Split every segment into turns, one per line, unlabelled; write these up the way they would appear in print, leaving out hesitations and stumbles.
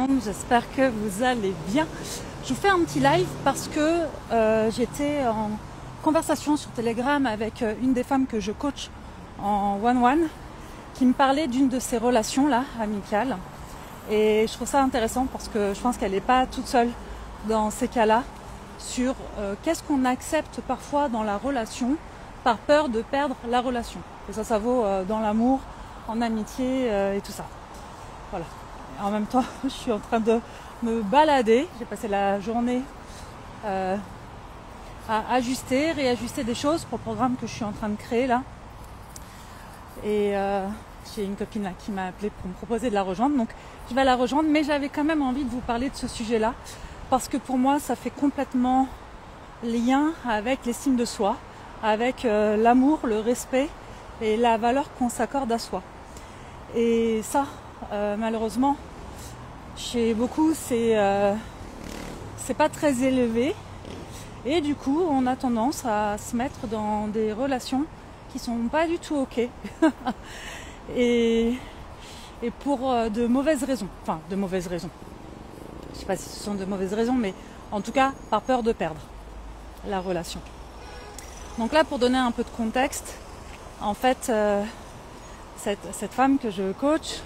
monde, j'espère que vous allez bien. Je vous fais un petit live parce que j'étais en conversation sur Telegram avec une des femmes que je coach en one-one qui me parlait d'une de ces relations là, amicales. Et je trouve ça intéressant parce que je pense qu'elle n'est pas toute seule dans ces cas-là sur qu'est-ce qu'on accepte parfois dans la relation par peur de perdre la relation. Et ça vaut dans l'amour, en amitié et tout ça. Voilà. En même temps, je suis en train de me balader. J'ai passé la journée à ajuster, réajuster des choses pour le programme que je suis en train de créer là. Et j'ai une copine là qui m'a appelé pour me proposer de la rejoindre. Donc je vais la rejoindre, mais j'avais quand même envie de vous parler de ce sujet-là parce que pour moi, ça fait complètement lien avec l'estime de soi, avec l'amour, le respect et la valeur qu'on s'accorde à soi. Et ça, malheureusement, chez beaucoup, c'est pas très élevé. Et du coup, on a tendance à se mettre dans des relations qui sont pas du tout ok. et pour de mauvaises raisons. Enfin, de mauvaises raisons. Je sais pas si ce sont de mauvaises raisons, mais en tout cas, par peur de perdre la relation. Donc là, pour donner un peu de contexte, en fait, cette femme que je coach,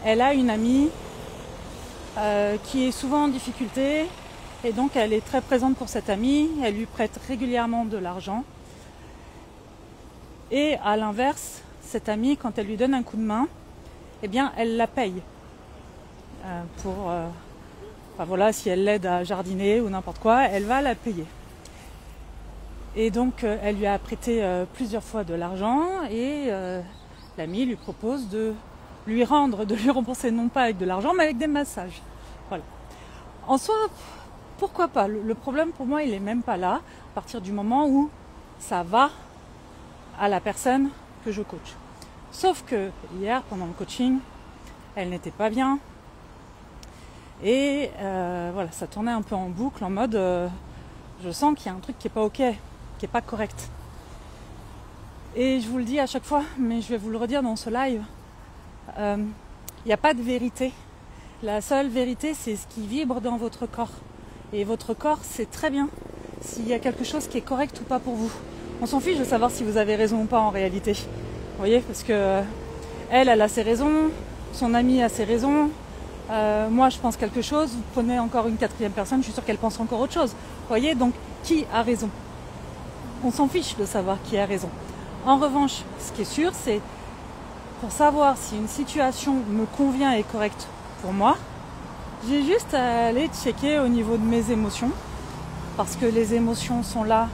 elle a une amie qui est souvent en difficulté et donc elle est très présente pour cette amie, elle lui prête régulièrement de l'argent et à l'inverse, cette amie, quand elle lui donne un coup de main, eh bien elle la paye enfin voilà, si elle l'aide à jardiner ou n'importe quoi, elle va la payer. Et donc elle lui a prêté plusieurs fois de l'argent et l'ami lui propose de lui rembourser non pas avec de l'argent mais avec des massages. Voilà. En soi, pourquoi pas? Le problème pour moi il est même pas là, à partir du moment où ça va à la personne que je coach. Sauf que hier pendant le coaching, elle n'était pas bien et voilà, ça tournait un peu en boucle en mode je sens qu'il y a un truc qui est pas ok, qui est pas correct. Et je vous le dis à chaque fois, mais je vais vous le redire dans ce live, il n'y a pas de vérité. La seule vérité, c'est ce qui vibre dans votre corps. Et votre corps sait très bien s'il y a quelque chose qui est correct ou pas pour vous. On s'en fiche de savoir si vous avez raison ou pas en réalité. Vous voyez, parce que elle a ses raisons, son ami a ses raisons. Moi, je pense quelque chose. Vous prenez encore une quatrième personne, je suis sûre qu'elle pense encore autre chose. Vous voyez, donc qui a raison? On s'en fiche de savoir qui a raison. En revanche, ce qui est sûr, c'est pour savoir si une situation me convient et est correcte pour moi, j'ai juste à aller checker au niveau de mes émotions, parce que les émotions sont là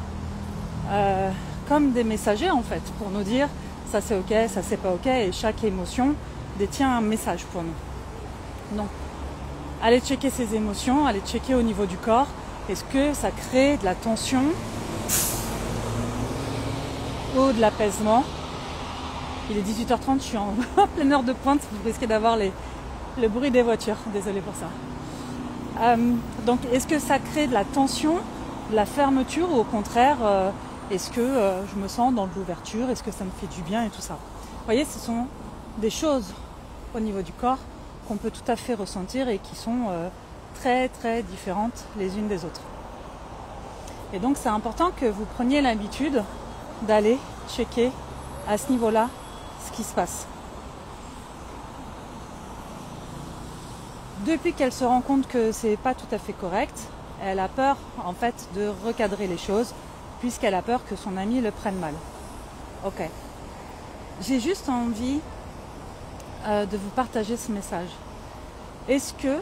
comme des messagers en fait, pour nous dire ça c'est ok, ça c'est pas ok, et chaque émotion détient un message pour nous. Donc, allez checker ces émotions, allez checker au niveau du corps, est-ce que ça crée de la tension ou de l'apaisement. Il est 18h30, je suis en pleine heure de pointe, vous risquez d'avoir le bruit des voitures, désolé pour ça. Donc est-ce que ça crée de la tension, de la fermeture ou au contraire, est-ce que je me sens dans de l'ouverture, est-ce que ça me fait du bien et tout ça. Vous voyez, ce sont des choses au niveau du corps qu'on peut tout à fait ressentir et qui sont très très différentes les unes des autres. Et donc c'est important que vous preniez l'habitude d'aller checker à ce niveau-là ce qui se passe. Depuis qu'elle se rend compte que c'est pas tout à fait correct, elle a peur en fait de recadrer les choses puisqu'elle a peur que son ami le prenne mal. Ok. J'ai juste envie de vous partager ce message. Est-ce que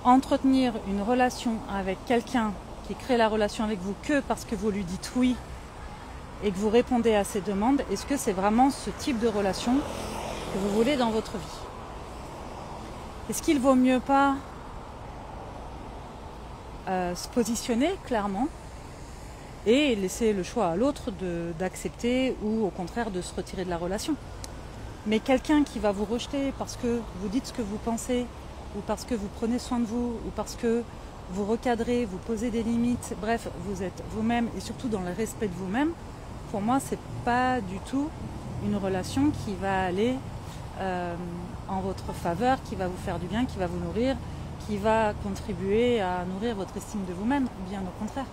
entretenir une relation avec quelqu'un qui crée la relation avec vous que parce que vous lui dites oui et que vous répondez à ses demandes, est-ce que c'est vraiment ce type de relation que vous voulez dans votre vie? Est-ce qu'il vaut mieux pas se positionner clairement et laisser le choix à l'autre d'accepter ou au contraire de se retirer de la relation? Mais quelqu'un qui va vous rejeter parce que vous dites ce que vous pensez ou parce que vous prenez soin de vous ou parce que vous recadrez, vous posez des limites, bref, vous êtes vous-même et surtout dans le respect de vous-même, pour moi, c'est pas du tout une relation qui va aller en votre faveur, qui va vous faire du bien, qui va vous nourrir, qui va contribuer à nourrir votre estime de vous-même, bien au contraire.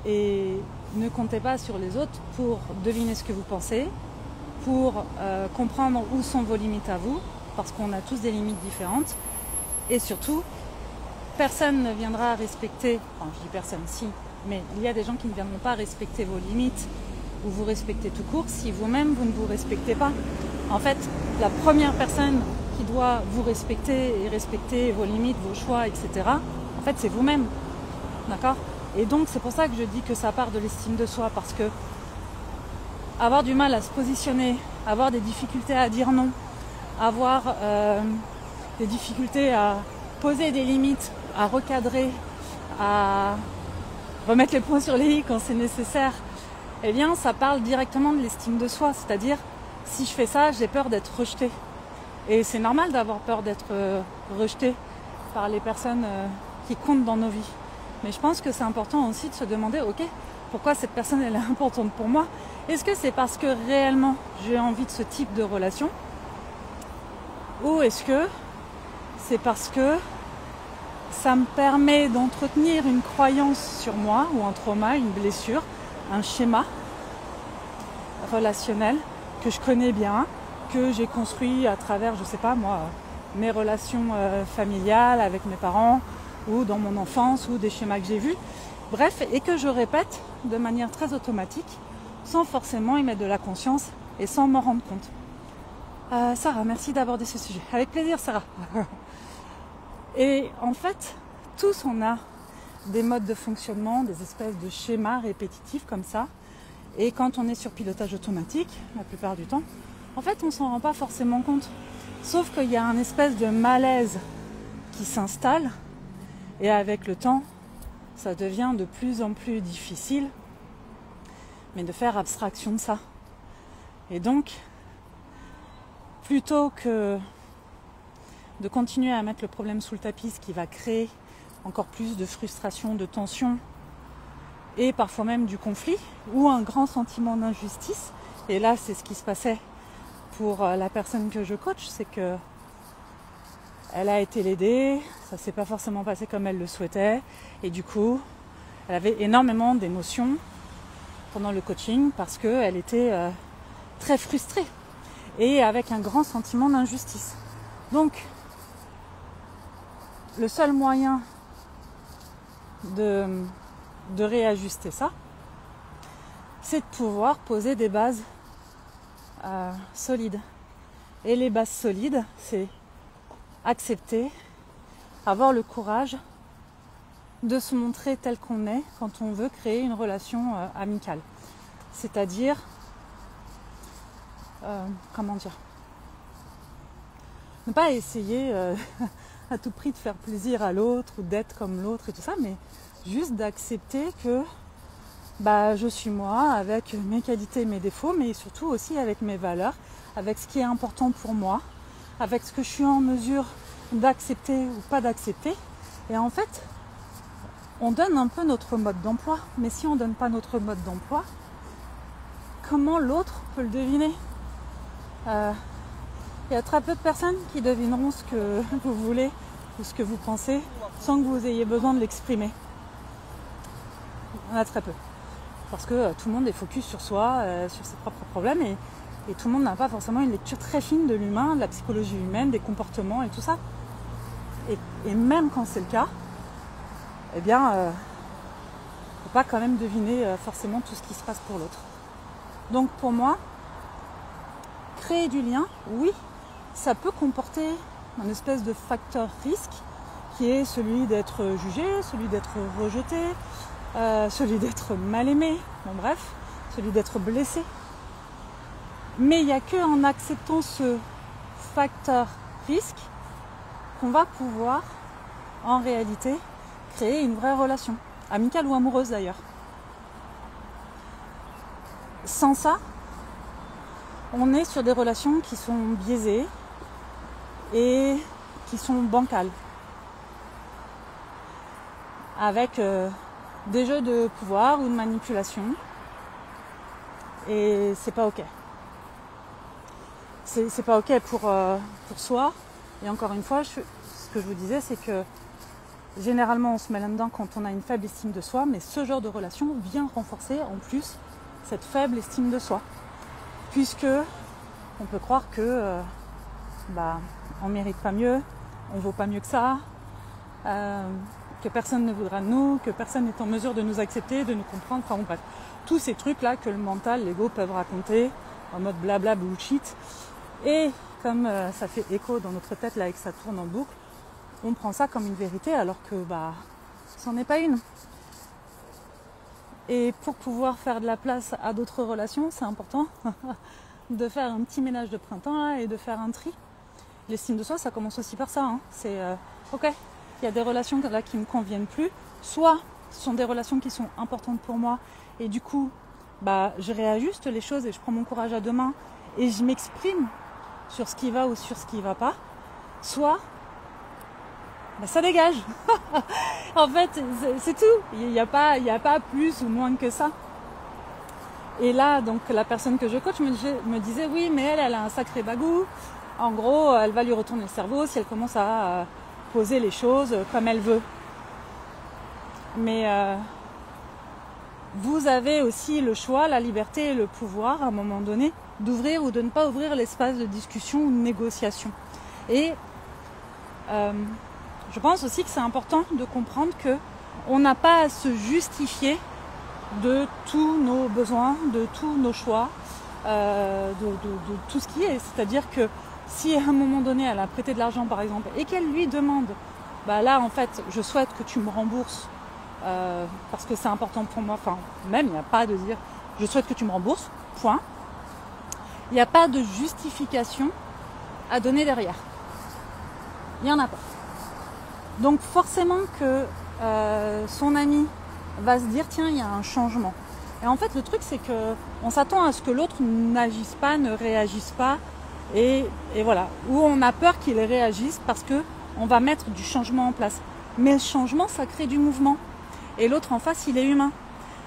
Et ne comptez pas sur les autres pour deviner ce que vous pensez, pour comprendre où sont vos limites à vous, parce qu'on a tous des limites différentes. Et surtout, personne ne viendra respecter, enfin je dis personne, si, mais il y a des gens qui ne viendront pas respecter vos limites ou vous respecter tout court si vous-même vous ne vous respectez pas. En fait, la première personne qui doit vous respecter et respecter vos limites, vos choix, etc., en fait c'est vous-même. D'accord ? Et donc c'est pour ça que je dis que ça part de l'estime de soi, parce que avoir du mal à se positionner, avoir des difficultés à dire non, avoir des difficultés à poser des limites, à recadrer, à remettre les points sur les i quand c'est nécessaire, eh bien ça parle directement de l'estime de soi. C'est-à-dire, si je fais ça, j'ai peur d'être rejetée. Et c'est normal d'avoir peur d'être rejeté par les personnes qui comptent dans nos vies. Mais je pense que c'est important aussi de se demander, ok, pourquoi cette personne elle est importante pour moi? Est-ce que c'est parce que réellement j'ai envie de ce type de relation? Ou est-ce que c'est parce que ça me permet d'entretenir une croyance sur moi, ou un trauma, une blessure, un schéma relationnel que je connais bien, que j'ai construit à travers, je sais pas moi, mes relations familiales avec mes parents, ou dans mon enfance, ou des schémas que j'ai vus. Bref, et que je répète de manière très automatique, sans forcément y mettre de la conscience et sans m'en rendre compte. Sarah, merci d'aborder ce sujet. Avec plaisir, Sarah. Et en fait, tous on a des modes de fonctionnement, des espèces de schémas répétitifs comme ça. Et quand on est sur pilotage automatique, la plupart du temps, en fait, on s'en rend pas forcément compte. Sauf qu'il y a un espèce de malaise qui s'installe. Et avec le temps, ça devient de plus en plus difficile, mais de faire abstraction de ça. Et donc, plutôt que de continuer à mettre le problème sous le tapis, ce qui va créer encore plus de frustration, de tension, et parfois même du conflit, ou un grand sentiment d'injustice. Et là, c'est ce qui se passait pour la personne que je coach, c'est que elle a été l'aidée, ça s'est pas forcément passé comme elle le souhaitait, et du coup, elle avait énormément d'émotions pendant le coaching parce qu'elle était très frustrée et avec un grand sentiment d'injustice. Donc, le seul moyen de réajuster ça, c'est de pouvoir poser des bases solides. Et les bases solides, c'est accepter, avoir le courage de se montrer tel qu'on est quand on veut créer une relation amicale. C'est-à-dire, comment dire, ne pas essayer à tout prix de faire plaisir à l'autre ou d'être comme l'autre et tout ça, mais juste d'accepter que je suis moi avec mes qualités et mes défauts, mais surtout aussi avec mes valeurs, avec ce qui est important pour moi, avec ce que je suis en mesure d'accepter ou pas d'accepter. Et en fait, on donne un peu notre mode d'emploi, mais si on ne donne pas notre mode d'emploi, comment l'autre peut le deviner? Il y a très peu de personnes qui devineront ce que vous voulez ou ce que vous pensez sans que vous ayez besoin de l'exprimer. Il y en a très peu. Parce que tout le monde est focus sur soi, sur ses propres problèmes, et tout le monde n'a pas forcément une lecture très fine de l'humain, de la psychologie humaine, des comportements et tout ça. Et même quand c'est le cas, eh bien, on ne peut pas quand même deviner forcément tout ce qui se passe pour l'autre. Donc pour moi, créer du lien, oui, ça peut comporter un espèce de facteur risque qui est celui d'être jugé, celui d'être rejeté, celui d'être mal aimé, bon bref, celui d'être blessé. Mais il n'y a qu'en acceptant ce facteur risque qu'on va pouvoir, en réalité, créer une vraie relation, amicale ou amoureuse d'ailleurs. Sans ça, on est sur des relations qui sont biaisées et qui sont bancales, avec des jeux de pouvoir ou de manipulation, et c'est pas ok. c'est pas ok pour soi. Et encore une fois, ce que je vous disais, c'est que généralement on se met là-dedans quand on a une faible estime de soi, mais ce genre de relation vient renforcer en plus cette faible estime de soi. Puisque on peut croire que on mérite pas mieux, on vaut pas mieux que ça, que personne ne voudra de nous, que personne n'est en mesure de nous accepter, de nous comprendre, enfin bon bref. Tous ces trucs-là que le mental, l'ego peuvent raconter en mode blabla bullshit. Et comme ça fait écho dans notre tête là et que ça tourne en boucle, on prend ça comme une vérité alors que c'en est pas une. Et pour pouvoir faire de la place à d'autres relations, c'est important de faire un petit ménage de printemps là, et de faire un tri. L'estime de soi, ça commence aussi par ça. C'est ok, il y a des relations là qui me conviennent plus. Soit ce sont des relations qui sont importantes pour moi et du coup, je réajuste les choses et je prends mon courage à deux mains et je m'exprime sur ce qui va ou sur ce qui ne va pas. Soit ça dégage. En fait, c'est tout. Il n'y a pas plus ou moins que ça. Et là, donc la personne que je coach me disait oui, mais elle a un sacré bagou. En gros, elle va lui retourner le cerveau si elle commence à poser les choses comme elle veut. Mais vous avez aussi le choix, la liberté et le pouvoir à un moment donné d'ouvrir ou de ne pas ouvrir l'espace de discussion ou de négociation. Et je pense aussi que c'est important de comprendre qu'on n'a pas à se justifier de tous nos besoins, de tous nos choix, de tout ce qui est. C'est-à-dire que si à un moment donné elle a prêté de l'argent par exemple et qu'elle lui demande là en fait je souhaite que tu me rembourses parce que c'est important pour moi, enfin même il n'y a pas de dire je souhaite que tu me rembourses, point. Il n'y a pas de justification à donner derrière. Il n'y en a pas. Donc forcément que son ami va se dire tiens il y a un changement. Et en fait le truc c'est que on s'attend à ce que l'autre n'agisse pas, ne réagisse pas et voilà. Ou on a peur qu'il réagisse parce que on va mettre du changement en place. Mais le changement ça crée du mouvement. Et l'autre en face il est humain.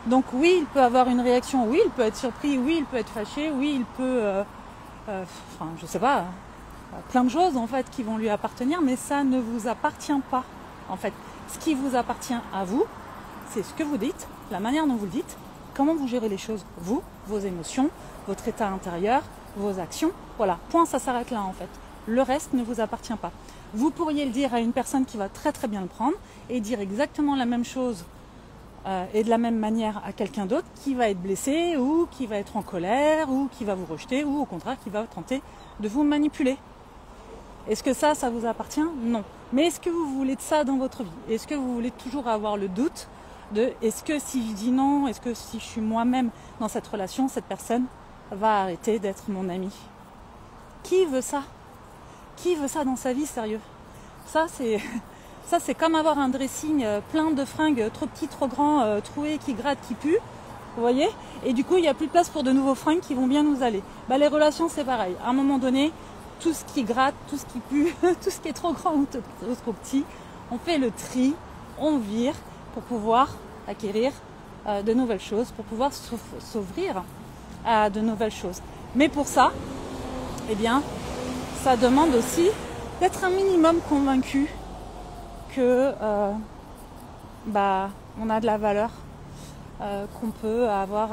Donc oui il peut avoir une réaction, oui il peut être surpris, oui il peut être fâché, oui il peut je sais pas, plein de choses en fait qui vont lui appartenir, mais ça ne vous appartient pas en fait. Ce qui vous appartient à vous, c'est ce que vous dites, la manière dont vous le dites, comment vous gérez les choses, vous, vos émotions, votre état intérieur, vos actions, voilà, point, ça s'arrête là en fait. Le reste ne vous appartient pas. Vous pourriez le dire à une personne qui va très très bien le prendre et dire exactement la même chose et de la même manière à quelqu'un d'autre qui va être blessé ou qui va être en colère ou qui va vous rejeter ou au contraire qui va tenter de vous manipuler. Est-ce que ça vous appartient? Non. Mais est-ce que vous voulez de ça dans votre vie? Est-ce que vous voulez toujours avoir le doute de est-ce que si je dis non, est-ce que si je suis moi-même dans cette relation, cette personne va arrêter d'être mon ami? Qui veut ça? Qui veut ça dans sa vie, sérieux? Ça c'est comme avoir un dressing plein de fringues trop petits, trop grands, troués, qui grattent, qui puent. Vous voyez? Et du coup, il n'y a plus de place pour de nouveaux fringues qui vont bien nous aller. Les relations, c'est pareil. À un moment donné, tout ce qui gratte, tout ce qui pue, tout ce qui est trop grand ou trop petit, on fait le tri, on vire pour pouvoir acquérir de nouvelles choses, pour pouvoir s'ouvrir à de nouvelles choses. Mais pour ça, ça demande aussi d'être un minimum convaincu que on a de la valeur, qu'on peut avoir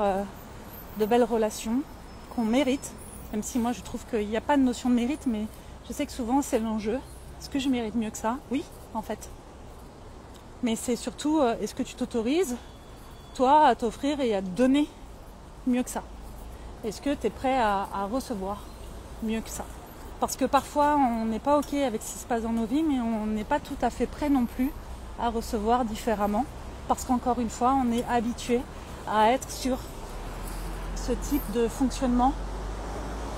de belles relations, qu'on mérite. Même si moi je trouve qu'il n'y a pas de notion de mérite, mais je sais que souvent c'est l'enjeu. Est-ce que je mérite mieux que ça? Oui, en fait. Mais c'est surtout, est-ce que tu t'autorises, toi, à t'offrir et à te donner mieux que ça? Est-ce que tu es prêt à recevoir mieux que ça? Parce que parfois on n'est pas ok avec ce qui se passe dans nos vies, mais on n'est pas tout à fait prêt non plus à recevoir différemment. Parce qu'encore une fois, on est habitué à être sur ce type de fonctionnement.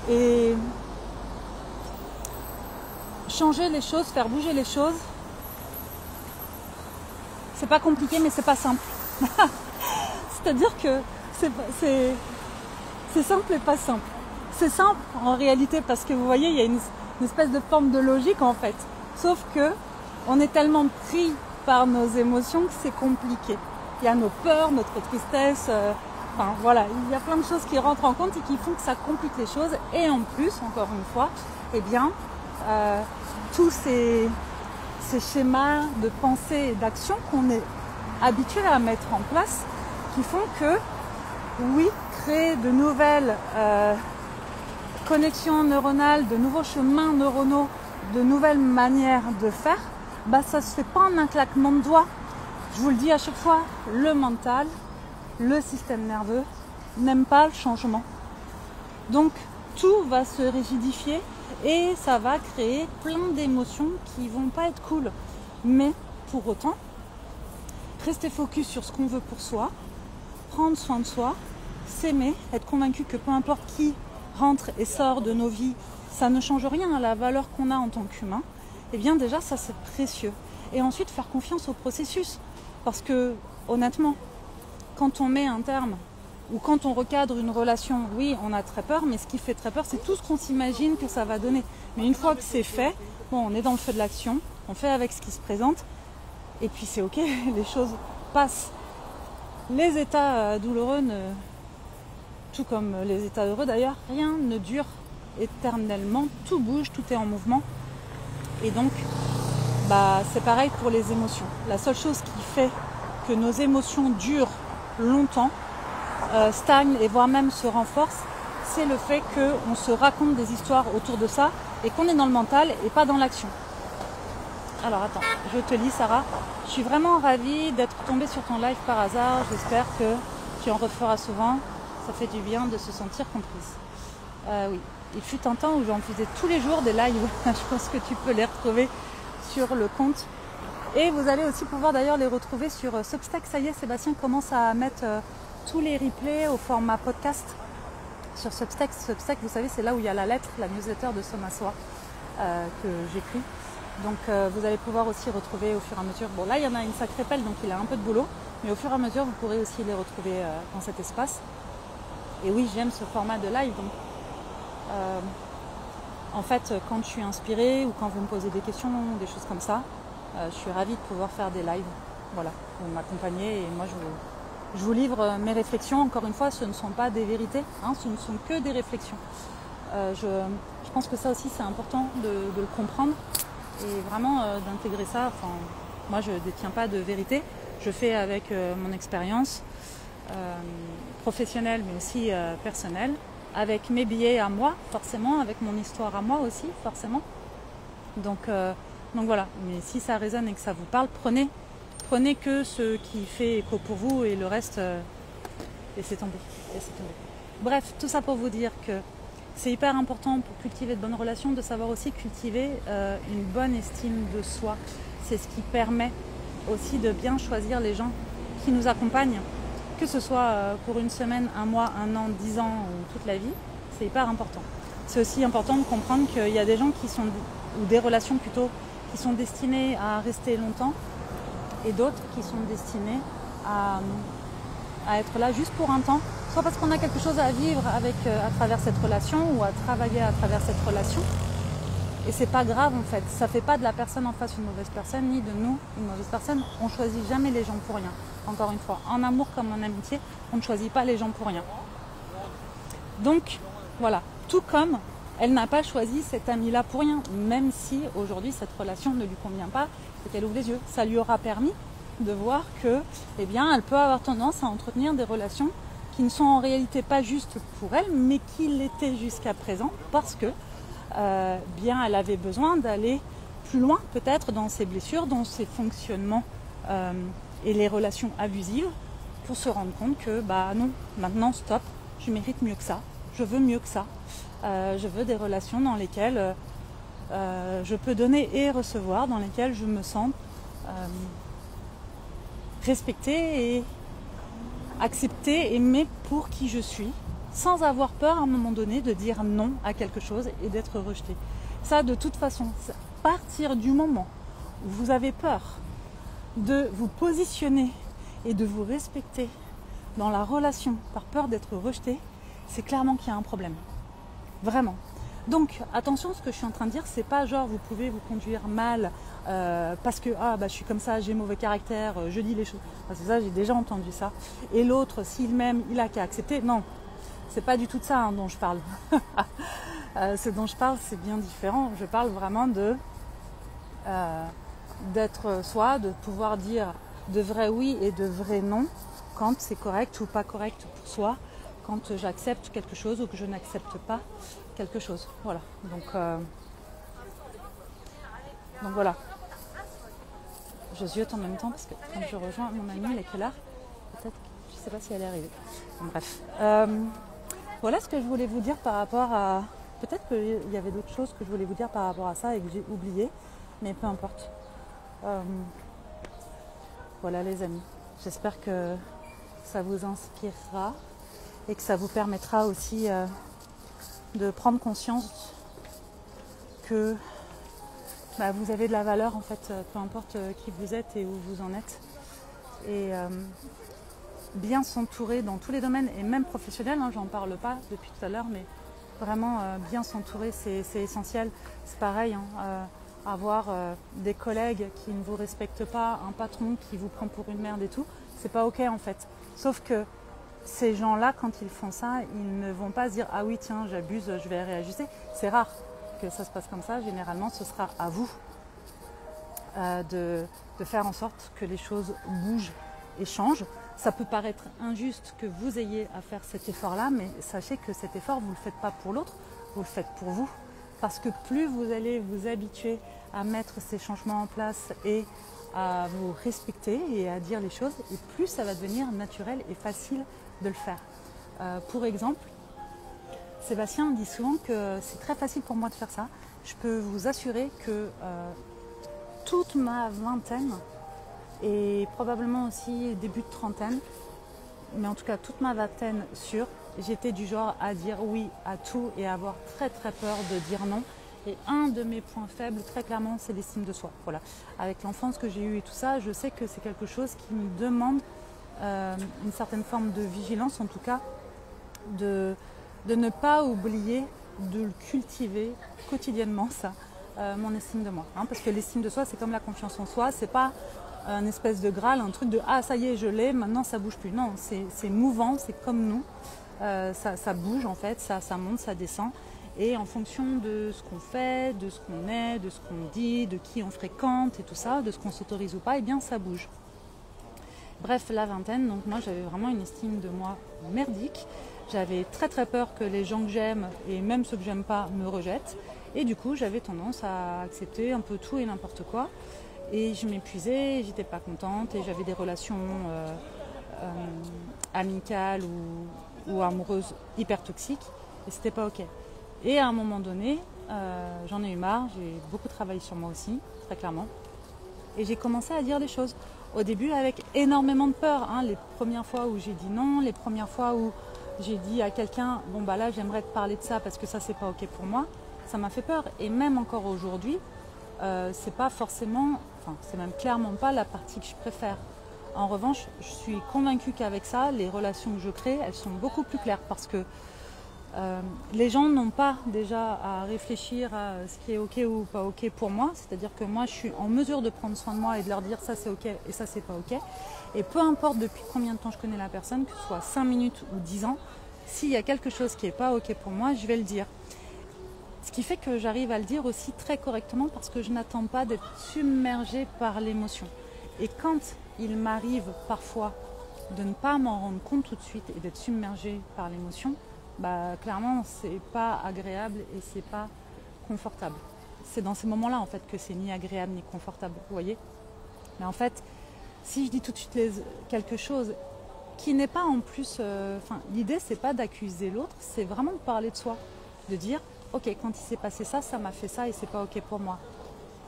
Et changer les choses, faire bouger les choses, c'est pas compliqué mais c'est pas simple. C'est-à-dire que c'est simple et pas simple. C'est simple en réalité parce que vous voyez, il y a une espèce de forme de logique en fait. Sauf que on est tellement pris par nos émotions que c'est compliqué. Il y a nos peurs, notre tristesse, Enfin voilà, il y a plein de choses qui rentrent en compte et qui font que ça complique les choses. Et en plus, encore une fois, eh bien, tous ces schémas de pensée et d'action qu'on est habitué à mettre en place, qui font que, oui, créer de nouvelles connexions neuronales, de nouveaux chemins neuronaux, de nouvelles manières de faire, ça se fait pas en un claquement de doigts. Je vous le dis à chaque fois, le mental, le système nerveux n'aime pas le changement. Donc tout va se rigidifier et ça va créer plein d'émotions qui vont pas être cool. Mais pour autant, rester focus sur ce qu'on veut pour soi, prendre soin de soi, s'aimer, être convaincu que peu importe qui rentre et sort de nos vies, ça ne change rien à la valeur qu'on a en tant qu'humain, et bien déjà ça c'est précieux. Et ensuite faire confiance au processus. Parce que honnêtement, quand on met un terme ou quand on recadre une relation, oui on a très peur, mais ce qui fait très peur c'est tout ce qu'on s'imagine que ça va donner. Mais une fois que c'est fait, bon, on est dans le feu de l'action, on fait avec ce qui se présente, et puis c'est ok, les choses passent. Les états douloureux, tout comme les états heureux d'ailleurs, rien ne dure éternellement, tout bouge, tout est en mouvement. Et donc, c'est pareil pour les émotions. La seule chose qui fait que nos émotions durent longtemps, stagnent et voire même se renforcent, c'est le fait qu'on se raconte des histoires autour de ça et qu'on est dans le mental et pas dans l'action. Alors attends, je te lis Sarah. Je suis vraiment ravie d'être tombée sur ton live par hasard. J'espère que tu en referas souvent. Ça fait du bien de se sentir comprise. Oui, il fut un temps où j'en faisais tous les jours des lives. Je pense que tu peux les retrouver sur le compte. Et vous allez aussi pouvoir d'ailleurs les retrouver sur Substack. Ça y est, Sébastien commence à mettre tous les replays au format podcast sur Substack. Substack, vous savez, c'est là où il y a la lettre, la newsletter de Soma Soa que j'écris. Donc vous allez pouvoir aussi retrouver au fur et à mesure. Bon là il y en a une sacrée pelle, donc il a un peu de boulot. Mais au fur et à mesure vous pourrez aussi les retrouver dans cet espace. Et oui, j'aime ce format de live. Donc, en fait, quand je suis inspirée ou quand vous me posez des questions, des choses comme ça, je suis ravie de pouvoir faire des lives. Voilà, vous m'accompagnez et moi je vous livre mes réflexions. Encore une fois, ce ne sont pas des vérités, ce ne sont que des réflexions. Je pense que ça aussi c'est important de le comprendre et vraiment d'intégrer ça. Enfin, moi je ne détiens pas de vérité, je fais avec mon expérience professionnelle mais aussi personnelle, avec mes biais à moi forcément, avec mon histoire à moi aussi forcément. Donc voilà, mais si ça résonne et que ça vous parle, prenez que ce qui fait écho pour vous et le reste, laissez tomber. Bref, tout ça pour vous dire que c'est hyper important pour cultiver de bonnes relations, de savoir aussi cultiver une bonne estime de soi. C'est ce qui permet aussi de bien choisir les gens qui nous accompagnent, que ce soit pour une semaine, un mois, un an, 10 ans ou toute la vie. C'est hyper important. C'est aussi important de comprendre qu'il y a des gens qui sont, ou des relations plutôt, qui sont destinées à rester longtemps et d'autres qui sont destinées à être là juste pour un temps, soit parce qu'on a quelque chose à vivre à travers cette relation ou à travailler à travers cette relation. Et c'est pas grave en fait, ça fait pas de la personne en face une mauvaise personne, ni de nous une mauvaise personne. On choisit jamais les gens pour rien. Encore une fois, en amour comme en amitié, on ne choisit pas les gens pour rien. Donc voilà, tout comme elle n'a pas choisi cet ami-là pour rien, même si aujourd'hui cette relation ne lui convient pas et qu'elle ouvre les yeux. Ça lui aura permis de voir que, eh bien, elle peut avoir tendance à entretenir des relations qui ne sont en réalité pas justes pour elle, mais qui l'étaient jusqu'à présent parce que, bien, elle avait besoin d'aller plus loin, peut-être dans ses blessures, dans ses fonctionnements et les relations abusives, pour se rendre compte que, non, maintenant, stop, je mérite mieux que ça, je veux mieux que ça, je veux des relations dans lesquelles je peux donner et recevoir, dans lesquelles je me sens respectée et acceptée, aimée pour qui je suis, sans avoir peur à un moment donné de dire non à quelque chose et d'être rejetée. Ça, de toute façon, à partir du moment où vous avez peur de vous positionner et de vous respecter dans la relation par peur d'être rejeté, c'est clairement qu'il y a un problème. Vraiment. Donc attention, ce que je suis en train de dire, c'est pas genre vous pouvez vous conduire mal parce que je suis comme ça, j'ai mauvais caractère, je dis les choses. Parce que ça, j'ai déjà entendu ça. Et l'autre, s'il m'aime, il a qu'à accepter. Non, c'est pas du tout de ça dont je parle. Ce dont je parle, c'est bien différent. Je parle vraiment d'être soi, de pouvoir dire de vrai oui et de vrai non quand c'est correct ou pas correct pour soi, quand j'accepte quelque chose ou que je n'accepte pas quelque chose. Voilà. Donc voilà. Je ziote en même temps parce que quand je rejoins mon amie, il est quelle heure ? Peut-être, je ne sais pas si elle est arrivée. Bon, bref. Voilà ce que je voulais vous dire par rapport à... Peut-être qu'il y avait d'autres choses que je voulais vous dire par rapport à ça et que j'ai oublié, mais peu importe. Voilà les amis. J'espère que ça vous inspirera et que ça vous permettra aussi de prendre conscience que vous avez de la valeur en fait, peu importe qui vous êtes et où vous en êtes. Et bien s'entourer dans tous les domaines et même professionnels, j'en parle pas depuis tout à l'heure, mais vraiment bien s'entourer, c'est essentiel. C'est pareil, avoir des collègues qui ne vous respectent pas, un patron qui vous prend pour une merde et tout, c'est pas ok en fait. Sauf que ces gens-là, quand ils font ça, ils ne vont pas se dire « Ah oui, tiens, j'abuse, je vais réajuster ». C'est rare que ça se passe comme ça. Généralement, ce sera à vous de faire en sorte que les choses bougent et changent. Ça peut paraître injuste que vous ayez à faire cet effort-là, mais sachez que cet effort, vous ne le faites pas pour l'autre, vous le faites pour vous. Parce que plus vous allez vous habituer à mettre ces changements en place et à vous respecter et à dire les choses, et plus ça va devenir naturel et facile de le faire. Pour exemple, Sébastien me dit souvent que c'est très facile pour moi de faire ça. Je peux vous assurer que toute ma vingtaine et probablement aussi début de trentaine, mais en tout cas toute ma vingtaine sûre, j'étais du genre à dire oui à tout et à avoir très très peur de dire non. Et un de mes points faibles, très clairement, c'est l'estime de soi. Voilà. Avec l'enfance que j'ai eue et tout ça, je sais que c'est quelque chose qui me demande une certaine forme de vigilance, en tout cas, de ne pas oublier de le cultiver quotidiennement, ça, mon estime de moi. Parce que l'estime de soi, c'est comme la confiance en soi, c'est pas un espèce de Graal, un truc de « Ah, ça y est, je l'ai, maintenant ça bouge plus ». Non, c'est mouvant, c'est comme nous, ça bouge en fait, ça monte, ça descend. Et en fonction de ce qu'on fait, de ce qu'on est, de ce qu'on dit, de qui on fréquente et tout ça, de ce qu'on s'autorise ou pas, eh bien ça bouge. Bref, la vingtaine, donc moi j'avais vraiment une estime de moi merdique. J'avais très très peur que les gens que j'aime et même ceux que j'aime pas me rejettent. Et du coup, j'avais tendance à accepter un peu tout et n'importe quoi. Et je m'épuisais, j'étais pas contente et j'avais des relations amicales ou amoureuses hyper toxiques. Et c'était pas ok. Et à un moment donné, j'en ai eu marre, j'ai beaucoup travaillé sur moi aussi, très clairement. Et j'ai commencé à dire les choses. Au début avec énormément de peur. Les premières fois où j'ai dit non, les premières fois où j'ai dit à quelqu'un « Bon bah là j'aimerais te parler de ça parce que ça c'est pas ok pour moi », ça m'a fait peur. Et même encore aujourd'hui, c'est pas forcément, c'est même clairement pas la partie que je préfère. En revanche, je suis convaincue qu'avec ça, les relations que je crée, elles sont beaucoup plus claires parce que les gens n'ont pas déjà à réfléchir à ce qui est ok ou pas ok pour moi, c'est-à-dire que moi je suis en mesure de prendre soin de moi et de leur dire ça c'est ok et ça c'est pas ok, et peu importe depuis combien de temps je connais la personne, que ce soit 5 minutes ou 10 ans, s'il y a quelque chose qui est pas ok pour moi, je vais le dire. Ce qui fait que j'arrive à le dire aussi très correctement parce que je n'attends pas d'être submergée par l'émotion. Et quand il m'arrive parfois de ne pas m'en rendre compte tout de suite et d'être submergée par l'émotion, clairement c'est pas agréable et c'est pas confortable. C'est dans ces moments-là en fait que c'est ni agréable ni confortable, vous voyez. Mais en fait, si je dis tout de suite quelque chose qui n'est pas en plus, l'idée c'est pas d'accuser l'autre, c'est vraiment de parler de soi, de dire ok, quand il s'est passé ça, ça m'a fait ça et c'est pas ok pour moi.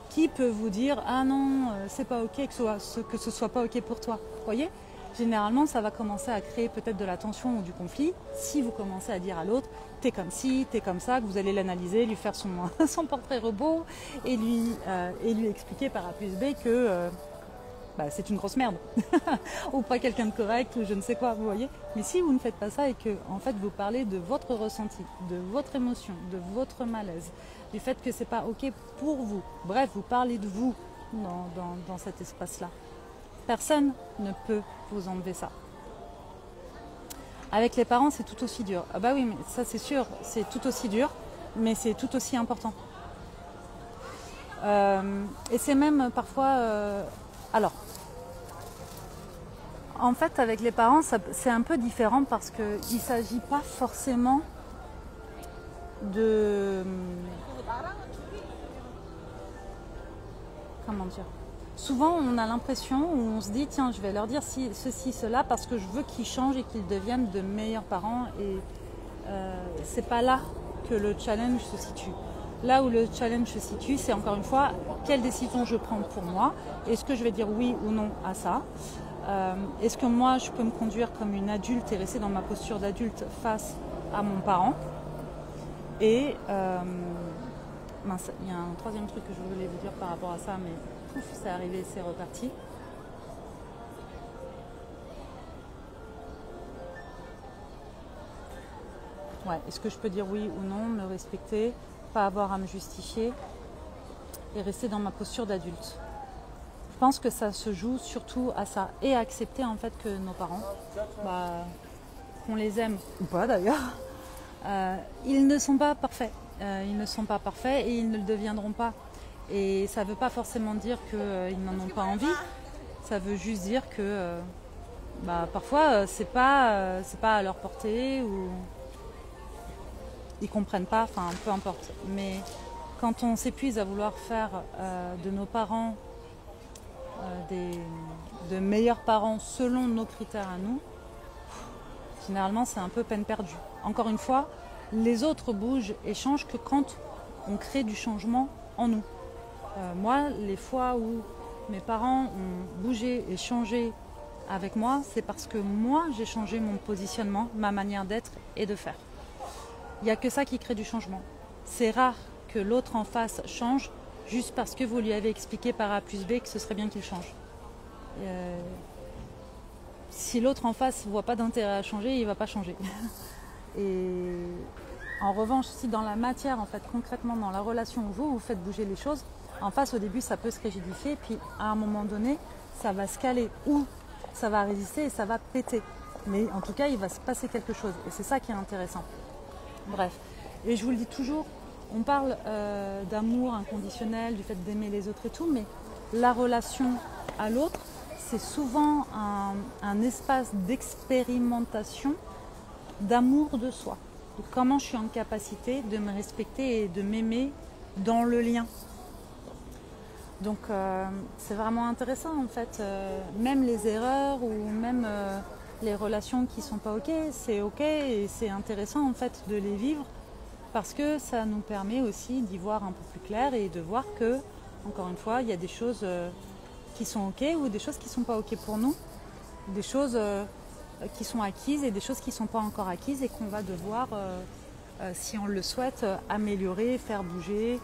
Qui peut vous dire ah non, c'est pas ok que ce soit pas ok pour toi, vous voyez. Généralement, ça va commencer à créer peut-être de la tension ou du conflit si vous commencez à dire à l'autre « t'es comme ci, t'es comme ça », que vous allez l'analyser, lui faire son portrait robot et lui expliquer par A plus B que bah, c'est une grosse merde. Ou pas quelqu'un de correct, ou je ne sais quoi, vous voyez. Mais si vous ne faites pas ça et que en fait vous parlez de votre ressenti, de votre émotion, de votre malaise, du fait que c'est pas ok pour vous, bref, vous parlez de vous dans cet espace-là. Personne ne peut vous enlever ça. Avec les parents, c'est tout aussi dur. Ah bah oui, mais ça c'est sûr, c'est tout aussi dur, mais c'est tout aussi important. Et c'est même parfois... alors, en fait, avec les parents, c'est un peu différent parce qu'il ne s'agit pas forcément de... Comment dire ? Souvent, on a l'impression, où on se dit, tiens, je vais leur dire ceci, cela, parce que je veux qu'ils changent et qu'ils deviennent de meilleurs parents. Et c'est pas là que le challenge se situe. Là où le challenge se situe, c'est encore une fois, quelle décision je prends pour moi. Est-ce que je vais dire oui ou non à ça ? Est-ce que moi, je peux me conduire comme une adulte et rester dans ma posture d'adulte face à mon parent ? Et mince, il y a un troisième truc que je voulais vous dire par rapport à ça, mais pouf, c'est arrivé, c'est reparti. Ouais, est-ce que je peux dire oui ou non, me respecter, pas avoir à me justifier et rester dans ma posture d'adulte ? Je pense que ça se joue surtout à ça et à accepter en fait que nos parents, qu'on les aime ou pas d'ailleurs, ils ne sont pas parfaits. Ils ne sont pas parfaits et ils ne le deviendront pas. Et ça ne veut pas forcément dire qu'ils n'en ont pas envie. Ça veut juste dire que parfois c'est pas à leur portée ou ils comprennent pas. Enfin, peu importe. Mais quand on s'épuise à vouloir faire de nos parents de meilleurs parents selon nos critères à nous, généralement c'est un peu peine perdue. Encore une fois, les autres bougent et changent que quand on crée du changement en nous. Moi, les fois où mes parents ont bougé et changé avec moi, c'est parce que moi j'ai changé mon positionnement, ma manière d'être et de faire. Il n'y a que ça qui crée du changement. C'est rare que l'autre en face change juste parce que vous lui avez expliqué par A plus B que ce serait bien qu'il change. Si l'autre en face ne voit pas d'intérêt à changer, il ne va pas changer. Et en revanche, si dans la matière, en fait, concrètement dans la relation où vous faites bouger les choses, en face au début ça peut se rigidifier, puis à un moment donné ça va se caler ou ça va résister et ça va péter. Mais en tout cas il va se passer quelque chose et c'est ça qui est intéressant. Bref, et je vous le dis toujours, on parle d'amour inconditionnel, du fait d'aimer les autres et tout, mais la relation à l'autre, c'est souvent un espace d'expérimentation d'amour de soi. De comment je suis en capacité de me respecter et de m'aimer dans le lien. Donc c'est vraiment intéressant en fait. Même les erreurs ou même les relations qui sont pas ok, c'est ok et c'est intéressant en fait de les vivre. Parce que ça nous permet aussi d'y voir un peu plus clair et de voir que, encore une fois, il y a des choses qui sont ok ou des choses qui ne sont pas ok pour nous, des choses qui sont acquises et des choses qui ne sont pas encore acquises et qu'on va devoir, si on le souhaite, améliorer, faire bouger,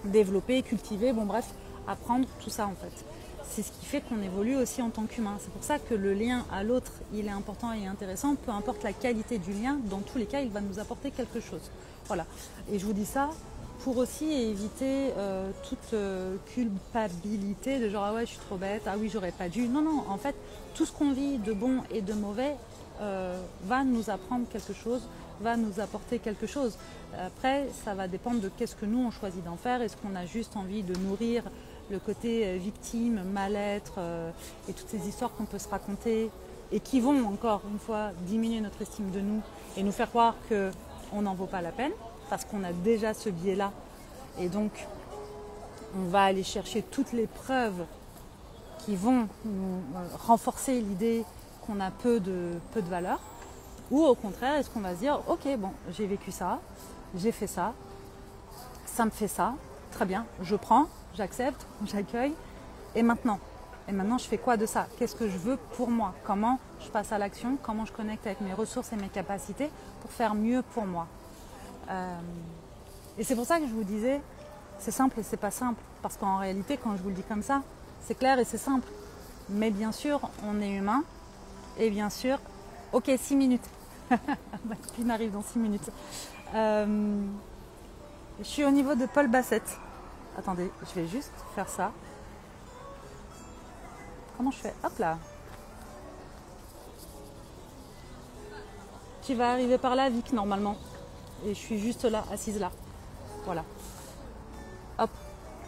développer, cultiver, bon bref, apprendre tout ça en fait. C'est ce qui fait qu'on évolue aussi en tant qu'humain. C'est pour ça que le lien à l'autre, il est important et intéressant. Peu importe la qualité du lien, dans tous les cas, il va nous apporter quelque chose. Voilà. Et je vous dis ça pour aussi éviter toute culpabilité de genre « ah ouais, je suis trop bête, ah oui, j'aurais pas dû ». Non, non, en fait, tout ce qu'on vit de bon et de mauvais va nous apprendre quelque chose, va nous apporter quelque chose. Après, ça va dépendre de qu'est-ce que nous, on choisit d'en faire. Est-ce qu'on a juste envie de nourrir le côté victime, mal-être et toutes ces histoires qu'on peut se raconter et qui vont encore une fois diminuer notre estime de nous et nous faire croire qu'on n'en vaut pas la peine parce qu'on a déjà ce biais-là et donc on va aller chercher toutes les preuves qui vont nous renforcer l'idée qu'on a peu de valeur, ou au contraire est-ce qu'on va se dire ok bon j'ai vécu ça, j'ai fait ça, ça me fait ça, très bien, je prends, j'accepte, j'accueille. Et maintenant je fais quoi de ça? Qu'est-ce que je veux pour moi? Comment je passe à l'action? Comment je connecte avec mes ressources et mes capacités pour faire mieux pour moi? Et c'est pour ça que je vous disais, c'est simple et c'est pas simple. Parce qu'en réalité, quand je vous le dis comme ça, C'est clair et c'est simple. Mais bien sûr, on est humain. Et bien sûr, ok, 6 minutes. Ma copine arrive dans 6 minutes. Je suis au niveau de Paul Bassett. Attendez, je vais juste faire ça. Comment je fais? Hop là. Tu vas arriver par là, Vic, normalement. Et je suis juste là, assise là. Voilà. Hop.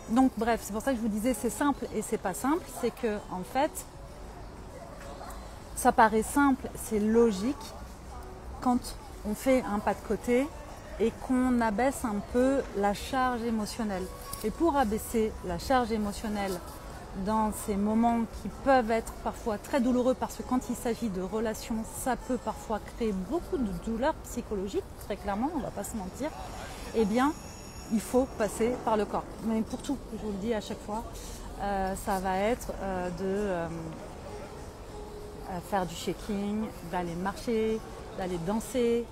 Donc bref, c'est pour ça que je vous disais c'est simple et c'est pas simple. C'est que en fait, ça paraît simple, c'est logique quand on fait un pas de côté et qu'on abaisse un peu la charge émotionnelle. Et pour abaisser la charge émotionnelle dans ces moments qui peuvent être parfois très douloureux, parce que quand il s'agit de relations, ça peut parfois créer beaucoup de douleurs psychologiques, très clairement, on ne va pas se mentir, eh bien, il faut passer par le corps. Mais pour tout, je vous le dis à chaque fois, ça va être de faire du shaking, d'aller marcher, d'aller danser.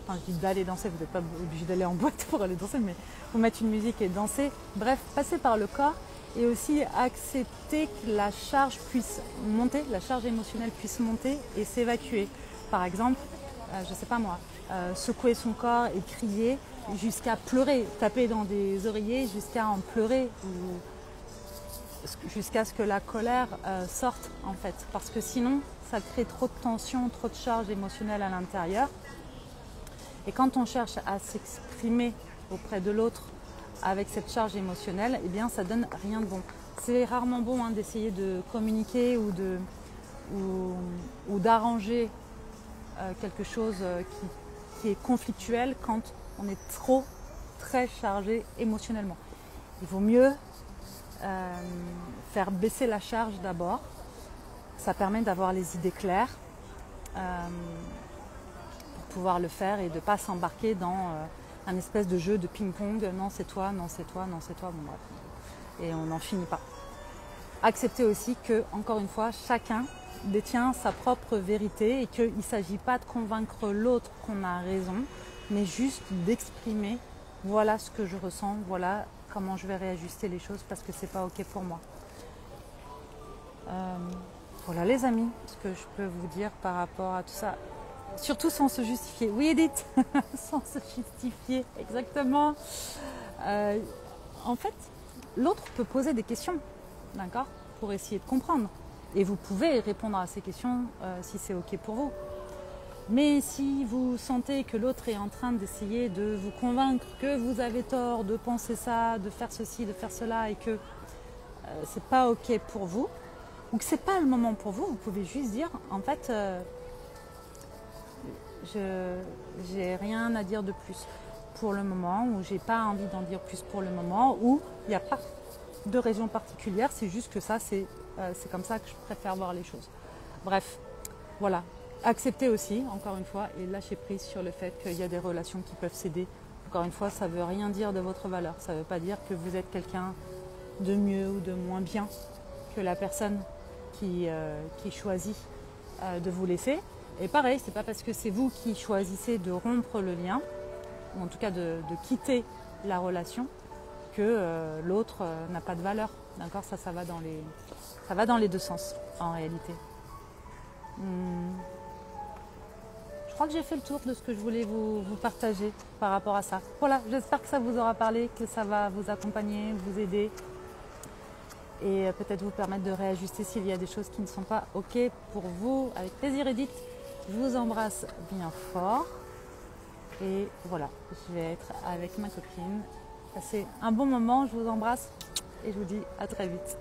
Enfin, je dis d'aller danser, vous n'êtes pas obligé d'aller en boîte pour aller danser, mais vous mettre une musique et danser. Bref, passer par le corps et aussi accepter que la charge puisse monter, la charge émotionnelle puisse monter et s'évacuer. Par exemple, je ne sais pas moi, secouer son corps et crier jusqu'à pleurer, taper dans des oreillers jusqu'à en pleurer ou jusqu'à ce que la colère sorte en fait. Parce que sinon, ça crée trop de tension, trop de charge émotionnelle à l'intérieur. Et quand on cherche à s'exprimer auprès de l'autre avec cette charge émotionnelle, eh bien ça donne rien de bon. C'est rarement bon d'essayer de communiquer ou d'arranger quelque chose qui est conflictuel quand on est très chargé émotionnellement. Il vaut mieux faire baisser la charge d'abord. Ça permet d'avoir les idées claires pour pouvoir le faire et de ne pas s'embarquer dans un espèce de jeu de ping-pong. Non, c'est toi, non, c'est toi, non, c'est toi. Bon, bref. Et on n'en finit pas. Accepter aussi que, encore une fois, chacun détient sa propre vérité et qu'il ne s'agit pas de convaincre l'autre qu'on a raison, mais juste d'exprimer voilà ce que je ressens, voilà comment je vais réajuster les choses parce que c'est pas ok pour moi. Voilà les amis, ce que je peux vous dire par rapport à tout ça. Surtout sans se justifier. Oui Edith, sans se justifier, exactement. En fait, l'autre peut poser des questions, d'accord, pour essayer de comprendre. Et vous pouvez répondre à ces questions si c'est ok pour vous. Mais si vous sentez que l'autre est en train d'essayer de vous convaincre que vous avez tort, de penser ça, de faire ceci, de faire cela, et que c'est pas ok pour vous, ou que c'est pas le moment pour vous, vous pouvez juste dire en fait j'ai rien à dire de plus pour le moment, ou j'ai pas envie d'en dire plus pour le moment, ou il n'y a pas de raison particulière, c'est juste que ça c'est comme ça que je préfère voir les choses. Bref, voilà. Accepter aussi, encore une fois, et lâcher prise sur le fait qu'il y a des relations qui peuvent céder. Encore une fois, ça ne veut rien dire de votre valeur. Ça ne veut pas dire que vous êtes quelqu'un de mieux ou de moins bien que la personne qui choisit de vous laisser. Et pareil, c'est pas parce que c'est vous qui choisissez de rompre le lien, ou en tout cas de quitter la relation, que l'autre n'a pas de valeur. D'accord ? Ça va dans les deux sens, en réalité. Je crois que j'ai fait le tour de ce que je voulais vous partager par rapport à ça. Voilà, j'espère que ça vous aura parlé, que ça va vous accompagner, vous aider et peut-être vous permettre de réajuster s'il y a des choses qui ne sont pas ok pour vous. Avec plaisir Edith, je vous embrasse bien fort et voilà, je vais être avec ma copine. Passez un bon moment, je vous embrasse et je vous dis à très vite.